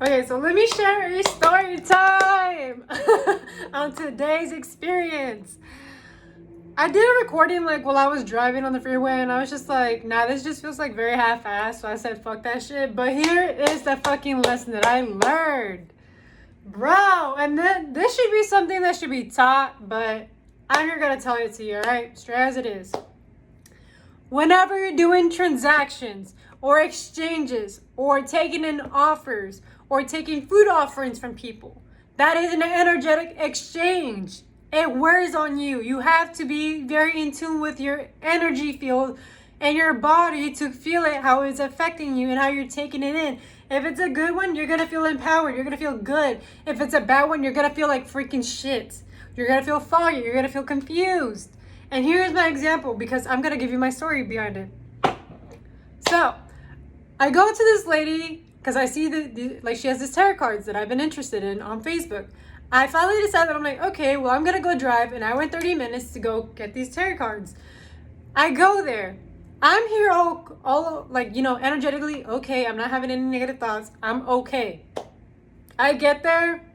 Okay, so let me share a story time on today's experience. I did a recording like while I was driving on the freeway, and I was just like, nah, this just feels like very half-assed. So I said, fuck that shit. But here is the fucking lesson that I learned, bro. And then this should be something that should be taught, but I'm here gonna tell it to you, all right? Straight as it is. Whenever you're doing transactions or exchanges or taking in offers or taking food offerings from people, that is an energetic exchange. It wears on you. You have to be very in tune with your energy field and your body to feel it, how it's affecting you and how you're taking it in. If it's a good one, you're going to feel empowered. You're going to feel good. If it's a bad one, you're going to feel like freaking shit. You're going to feel foggy. You're going to feel confused. And here's my example, because I'm going to give you my story behind it. So, I go to this lady because I see like she has these tarot cards that I've been interested in on Facebook. I finally decided that I'm like, okay, well, I'm going to go drive, and I went 30 minutes to go get these tarot cards. I go there. I'm here all like, energetically okay. I'm not having any negative thoughts. I'm okay. I get there,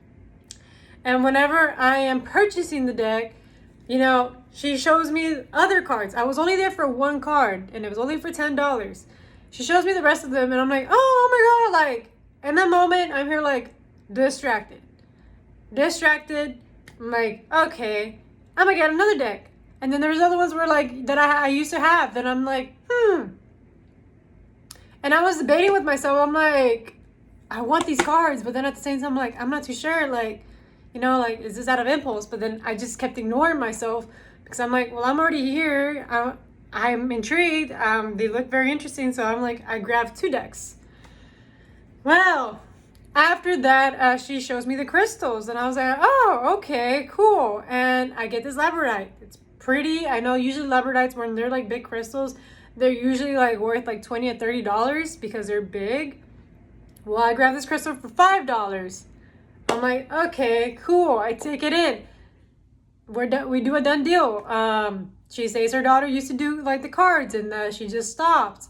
and whenever I am purchasing the deck, she shows me other cards. I was only there for one card, and it was only for $10. She shows me the rest of them, and I'm like, oh my God, like, in that moment, I'm here, like, distracted. I'm like, okay, I'm gonna get another deck. And then there's other ones where, like, that I used to have, that I'm like, And I was debating with myself, I'm like, I want these cards, but then at the same time, I'm like, I'm not too sure, like, like, is this out of impulse? But then I just kept ignoring myself because I'm like, well, I'm already here. I'm intrigued. They look very interesting. So I'm like, I grabbed 2 decks. Well, after that, she shows me the crystals, and I was like, oh, okay, cool. And I get this labradorite. It's pretty. I know usually labradorites, when they're like big crystals, they're usually like worth like $20 or $30 because they're big. Well, I grabbed this crystal for $5. I'm like, okay, cool. I take it in. We do a done deal. She says her daughter used to do like the cards, and she just stopped.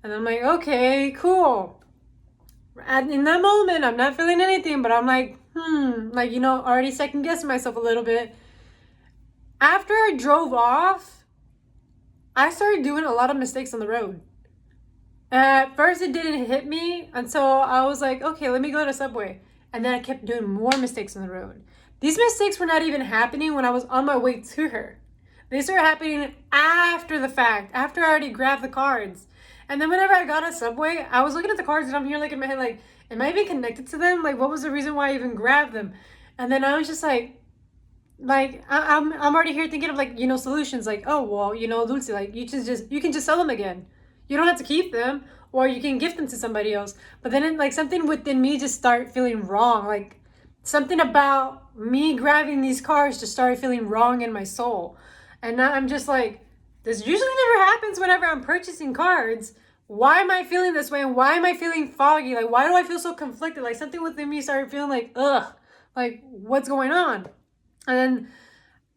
And I'm like, okay, cool. And in that moment, I'm not feeling anything, but I'm like, like, already second guessing myself a little bit. After I drove off, I started doing a lot of mistakes on the road. At first, it didn't hit me until I was like, okay, let me go to Subway. And then I kept doing more mistakes on the road. These mistakes were not even happening when I was on my way to her. They started happening after the fact, after I already grabbed the cards. And then whenever I got a Subway, I was looking at the cards, and I'm here like in my head, like, am I even connected to them? Like, what was the reason why I even grabbed them? And then I was just like I'm already here thinking of like, solutions, like, oh, well, Dulce, like, you can just sell them again. You don't have to keep them, or you can gift them to somebody else. But then like something within me just started feeling wrong. Like something about me grabbing these cards just started feeling wrong in my soul. And now I'm just like, this usually never happens whenever I'm purchasing cards. Why am I feeling this way? And why am I feeling foggy? Like, why do I feel so conflicted? Like something within me started feeling like, ugh, like what's going on? And then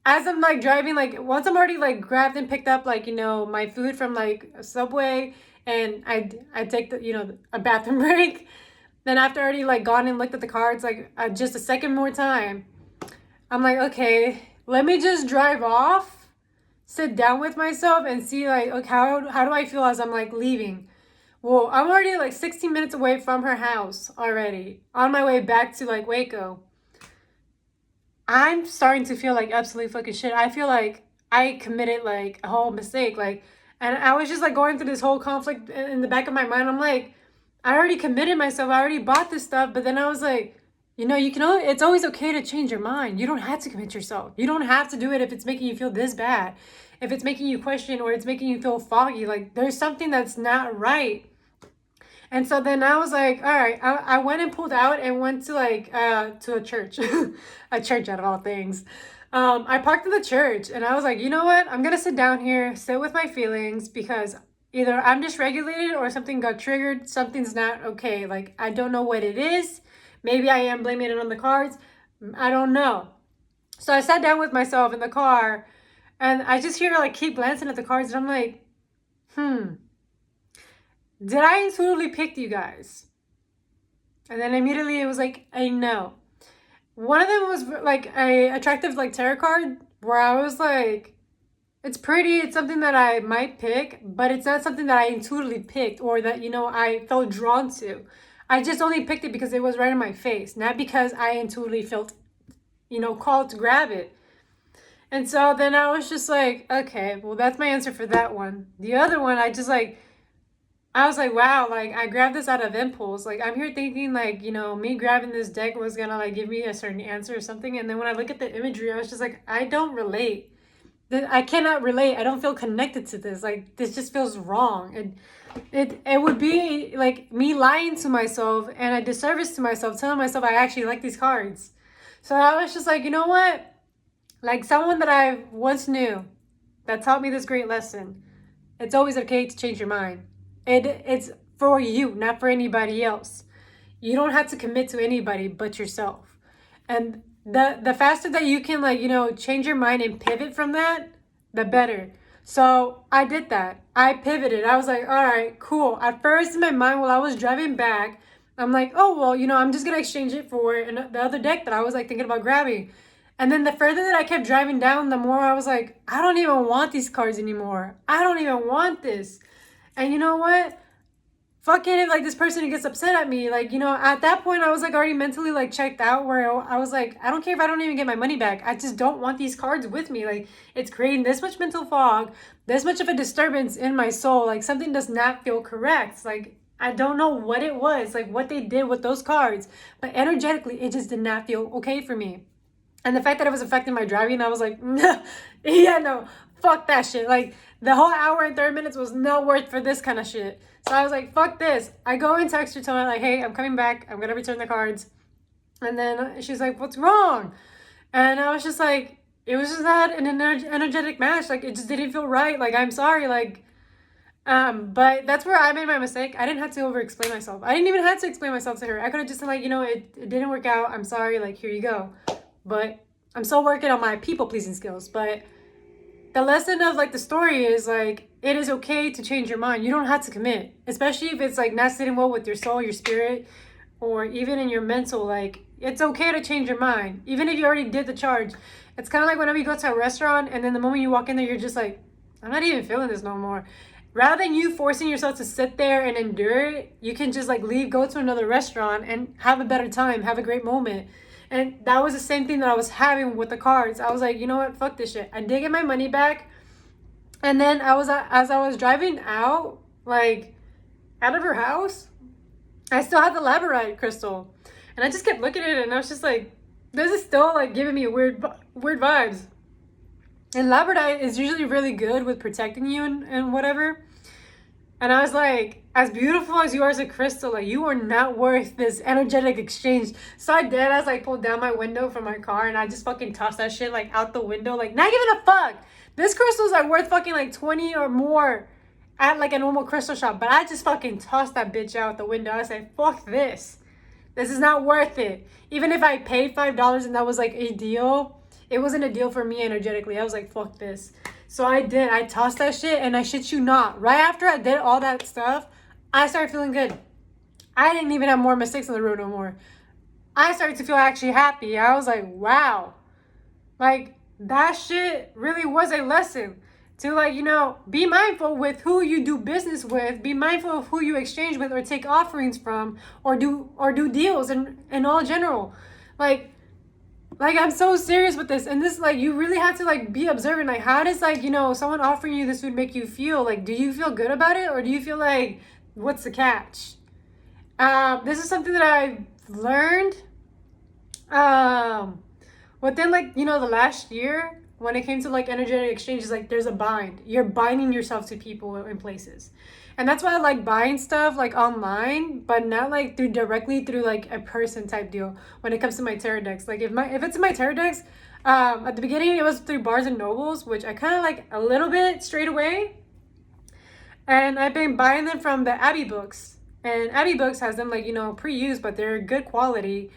as I'm like driving, like once I'm already like grabbed and picked up like, my food from like a Subway, and I take the, a bathroom break. Then after I already like gone and looked at the cards, like just a second more time, I'm like, okay, let me just drive off, sit down with myself and see like, okay, how do I feel as I'm like leaving? Well, I'm already like 16 minutes away from her house already, on my way back to like Waco. I'm starting to feel like absolute fucking shit. I feel like I committed like a whole mistake. Like, and I was just like going through this whole conflict in the back of my mind. I'm like, I already committed myself. I already bought this stuff. But then I was like, it's always okay to change your mind. You don't have to commit yourself. You don't have to do it if it's making you feel this bad. If it's making you question, or it's making you feel foggy, like there's something that's not right. And so then I was like, all right, I went and pulled out and went to like to a church, a church out of all things. I parked in the church, and I was like, you know what? I'm gonna sit down here, sit with my feelings, because either I'm dysregulated or something got triggered. Something's not okay. Like, I don't know what it is. Maybe I am blaming it on the cards. I don't know. So I sat down with myself in the car, and I just hear her like keep glancing at the cards, and I'm like, did I intuitively pick you guys? And then immediately it was like a no. One of them was like a attractive like tarot card where I was like, it's pretty, it's something that I might pick, but it's not something that I intuitively picked or that, I felt drawn to. I just only picked it because it was right in my face, not because I intuitively felt, called to grab it. And so then I was just like, okay, well, that's my answer for that one. The other one, I was like, wow, like I grabbed this out of impulse. Like I'm here thinking like, me grabbing this deck was gonna like give me a certain answer or something. And then when I look at the imagery, I was just like, I don't relate. I cannot relate. I don't feel connected to this. Like this just feels wrong. It would be like me lying to myself and a disservice to myself, telling myself I actually like these cards. So I was just like, you know what? Like someone that I once knew that taught me this great lesson. It's always okay to change your mind. It's for you, not for anybody else. You don't have to commit to anybody but yourself. And the faster that you can change your mind and pivot from that, the better. So I did that. I pivoted. I was like, all right, cool. At first in my mind while I was driving back, I'm like, oh well, I'm just gonna exchange it for the other deck that I was like thinking about grabbing. And then the further that I kept driving down, the more I was like, I don't even want these cards anymore. I don't even want this. And you know what? Fucking if like this person gets upset at me, like, at that point I was like already mentally like checked out where I was like, I don't care if I don't even get my money back. I just don't want these cards with me. Like it's creating this much mental fog, this much of a disturbance in my soul. Like something does not feel correct. Like I don't know what it was, like what they did with those cards, but energetically it just did not feel okay for me. And the fact that it was affecting my driving, I was like, yeah, no, fuck that shit. Like the whole hour and 30 minutes was not worth for this kind of shit. So I was like, fuck this. I go and text her, tell her like, hey, I'm coming back. I'm going to return the cards. And then she's like, what's wrong? And I was just like, it was just not an energetic match. Like it just didn't feel right. Like, I'm sorry. Like, but that's where I made my mistake. I didn't have to over explain myself. I didn't even have to explain myself to her. I could have just said like, it didn't work out. I'm sorry. Like, here you go. But I'm still working on my people pleasing skills. But the lesson of like the story is like, it is okay to change your mind. You don't have to commit, especially if it's like not sitting well with your soul, your spirit, or even in your mental. Like it's okay to change your mind, even if you already did the charge. It's kind of like whenever you go to a restaurant and then the moment you walk in there, you're just like, I'm not even feeling this no more. Rather than you forcing yourself to sit there and endure it, you can just like leave, go to another restaurant and have a better time, have a great moment. And that was the same thing that I was having with the cards. I was like, you know what? Fuck this shit. I did get my money back. And then as I was driving out, like, out of her house, I still had the labradorite crystal. And I just kept looking at it and I was just like, this is still like giving me weird vibes. And labradorite is usually really good with protecting you and whatever. And I was like, as beautiful as you are as a crystal, like you are not worth this energetic exchange. So I did. I was like, pulled down my window from my car and I just fucking tossed that shit like out the window, like not giving a fuck. This crystal's like worth fucking like 20 or more at like a normal crystal shop. But I just fucking tossed that bitch out the window. I said, fuck this. This is not worth it. Even if I paid $5 and that was like a deal, it wasn't a deal for me energetically. I was like, fuck this. So I did. I tossed that shit and I shit you not. Right after I did all that stuff, I started feeling good. I didn't even have more mistakes on the road no more. I started to feel actually happy. I was like, wow. Like, that shit really was a lesson. To like, be mindful with who you do business with. Be mindful of who you exchange with or take offerings from or do deals in all general. Like I'm so serious with this, and this like you really have to like be observant. Like how does like someone offering you this food make you feel? Like do you feel good about it or do you feel like what's the catch? This is something that I've learned within like the last year when it came to like energetic exchanges. Like there's a bind. You're binding yourself to people in places. And that's why I like buying stuff like online, but not like directly through like a person type deal when it comes to my tarot decks. Like if it's in my tarot decks, at the beginning it was through Barnes and Nobles, which I kind of like a little bit straight away. And I've been buying them from the Abbey Books. And Abbey Books has them like, pre-used, but they're good quality.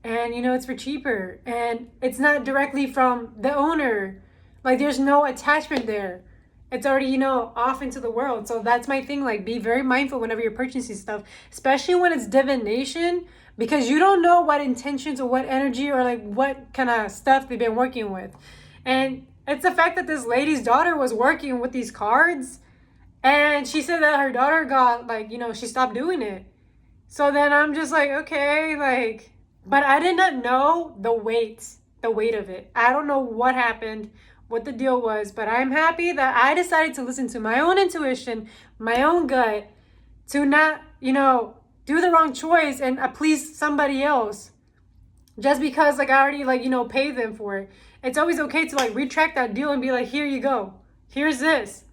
And it's for cheaper. And it's not directly from the owner. Like there's no attachment there. It's already, off into the world. So that's my thing. Like, be very mindful whenever you're purchasing stuff, especially when it's divination. because you don't know what intentions or what energy or like what kind of stuff they've been working with. And it's the fact that this lady's daughter was working with these cards, and she said that her daughter got like, she stopped doing it. So then I'm just like, okay, like, but I did not know the weight of it. I don't know what happened, what the deal was, but I'm happy that I decided to listen to my own intuition, my own gut, to not, do the wrong choice and please somebody else just because like I already like, paid them for it. It's always okay to like retract that deal and be like, here you go. Here's this.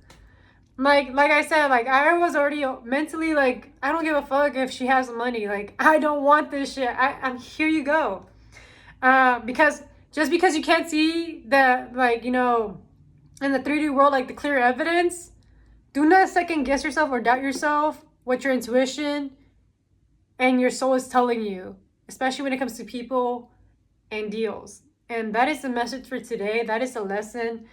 Like I said, like I was already mentally like, I don't give a fuck if she has money. Like I don't want this shit. I'm here you go. Because just because you can't see the like, in the 3D world, like the clear evidence, do not second guess yourself or doubt yourself, what your intuition and your soul is telling you, especially when it comes to people and deals. And that is the message for today. That is the lesson.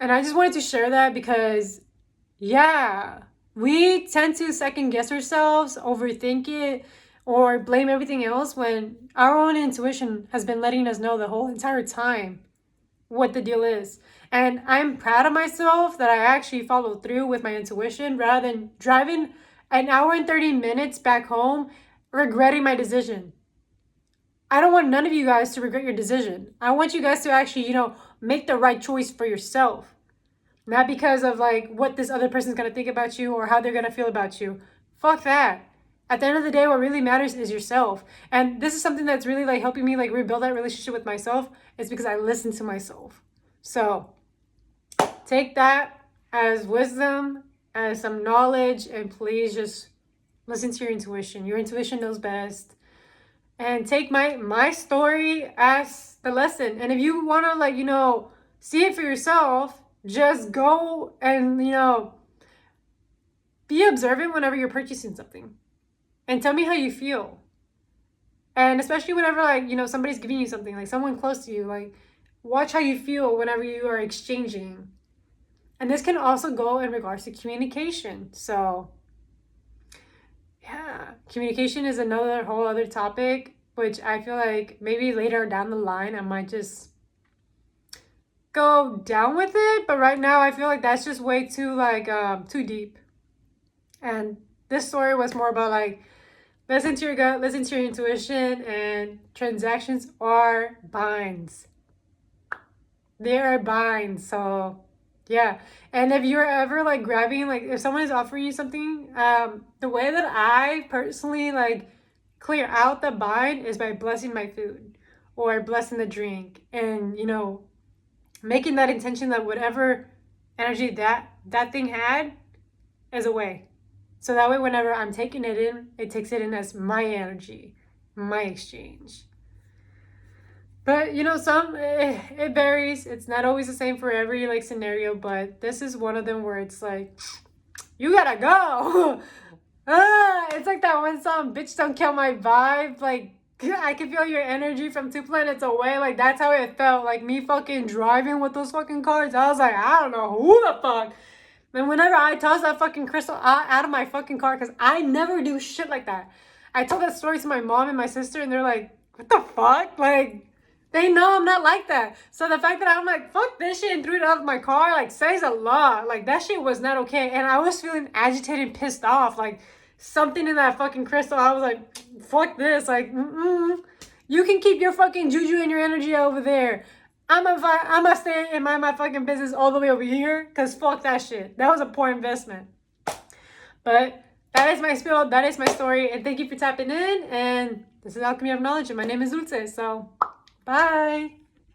And I just wanted to share that because, yeah, we tend to second guess ourselves, overthink it, or blame everything else when our own intuition has been letting us know the whole entire time what the deal is. And I'm proud of myself that I actually followed through with my intuition rather than driving an hour and 30 minutes back home regretting my decision. I don't want none of you guys to regret your decision. I want you guys to actually, make the right choice for yourself. Not because of like what this other person's going to think about you or how they're going to feel about you. Fuck that. At the end of the day, what really matters is yourself. And this is something that's really like helping me like rebuild that relationship with myself. It's because I listen to myself. So take that as wisdom, as some knowledge, and please just listen to your intuition. Your intuition knows best. And take my story as the lesson. And if you want to like, see it for yourself, just go and, be observant whenever you're purchasing something. And tell me how you feel. And especially whenever like, somebody's giving you something, like someone close to you, like watch how you feel whenever you are exchanging. And this can also go in regards to communication. So yeah, communication is another whole other topic, which I feel like maybe later down the line I might just go down with it. But right now I feel like that's just way too like too deep. And this story was more about like, listen to your gut, listen to your intuition, and transactions are binds. They are binds. So yeah. And if you're ever like grabbing, like if someone is offering you something, the way that I personally like clear out the bind is by blessing my food or blessing the drink, and making that intention that whatever energy that thing had is away. So that way whenever I'm taking it in, it takes it in as my energy, my exchange. But it varies. It's not always the same for every like scenario, but this is one of them where it's like, you gotta go. It's like that one song, Bitch Don't Kill My Vibe. Like, I can feel your energy from 2 planets away. Like, that's how it felt. Like, me fucking driving with those fucking cards. I was like, I don't know who the fuck. And whenever I toss that fucking crystal out of my fucking car, because I never do shit like that. I told that story to my mom and my sister, and they're like, what the fuck? Like, they know I'm not like that. So the fact that I'm like, fuck this shit and threw it out of my car, like, says a lot. Like, that shit was not okay. And I was feeling agitated and pissed off. Like, something in that fucking crystal, I was like, fuck this. Like, you can keep your fucking juju and your energy over there. I'm gonna stay and mind my fucking business all the way over here, because fuck that shit. That was a poor investment. But that is my spiel. That is my story. And thank you for tapping in. And this is Alchemy of Knowledge. And my name is Dulce. So, bye.